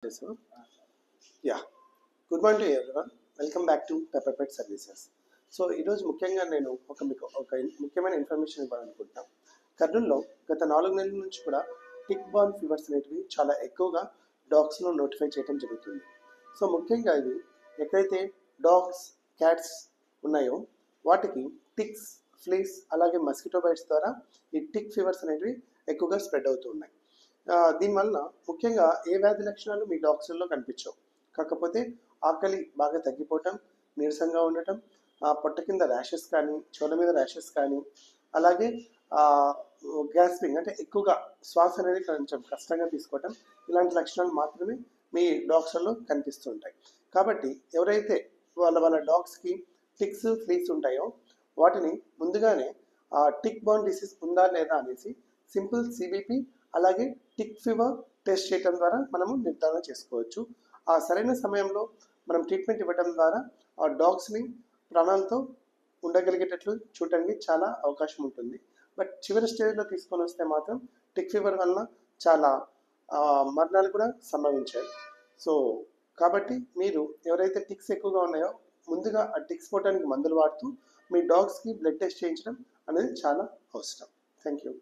So, yeah. Good morning to everyone. Welcome back to Pepper Pet Services. So ఈరోజు ముఖ్యంగా నేను మీకు ఒక ముఖ్యమైన ఇన్ఫర్మేషన్ ఇవ్వాలనుకుంటున్నాను. కర్నూలులో గత 4 నెలల నుంచి కూడా టిక్ బార్న్ ఫీవర్స్ అనేటివి చాలా ఎక్కువగా డాగ్స్లో నోటిఫై చేయడం జరుగుతుంది. సో ముఖ్యంగా ఇవి ఎక్కడైతే డాగ్స్, క్యాట్స్ ఉన్నాయో వాటికి టిక్స్, ఫ్లీస్ అలాగే మస్కిటో బైట్స్ ద్వారా ఈ టిక్ ఫీవర్స్ అనేటివి ఎక్కువగా స్ప్రెడ్ అవుతూ ఉన్నాయి. దీనివల్ల ముఖ్యంగా ఏ వ్యాధి లక్షణాలు మీ డాగ్స్లో కనిపించవు. కాకపోతే ఆకలి బాగా తగ్గిపోవటం, నీరసంగా ఉండటం, పొట్ట కింద ర్యాషెస్ కానీ, చెవుల మీద ర్యాషెస్ కానీ, అలాగే గ్యాస్పింగ్ అంటే ఎక్కువగా శ్వాస అనేది కొంచెం కష్టంగా తీసుకోవటం, ఇలాంటి లక్షణాలు మాత్రమే మీ డాగ్స్లో కనిపిస్తుంటాయి. కాబట్టి ఎవరైతే వాళ్ళ డాగ్స్కి టిక్స్, ఫ్లీస్ ఉంటాయో వాటిని ముందుగానే టిక్ బార్న్ డిసీజ్ ఉందా లేదా అనేసి సింపుల్ సిబిపి అలాగే టిక్ ఫీవర్ టెస్ట్ చేయడం ద్వారా మనము నిర్ధారణ చేసుకోవచ్చు. ఆ సరైన సమయంలో మనం ట్రీట్మెంట్ ఇవ్వడం ద్వారా ఆ డాగ్స్ని ప్రాణాలతో ఉండగలిగేటట్లు చూడటానికి చాలా అవకాశం ఉంటుంది. బట్ చివరి స్టేజ్లో తీసుకొని వస్తే మాత్రం టిక్ ఫీవర్ వలన చాలా మరణాలు కూడా సంభవించాయి. సో కాబట్టి మీరు ఎవరైతే టిక్స్ ఎక్కువగా ఉన్నాయో ముందుగా ఆ టిక్స్ పోవడానికి మందులు వాడుతూ మీ డాగ్స్కి బ్లడ్ టెస్ట్ చేయించడం అనేది చాలా అవసరం. Thank you.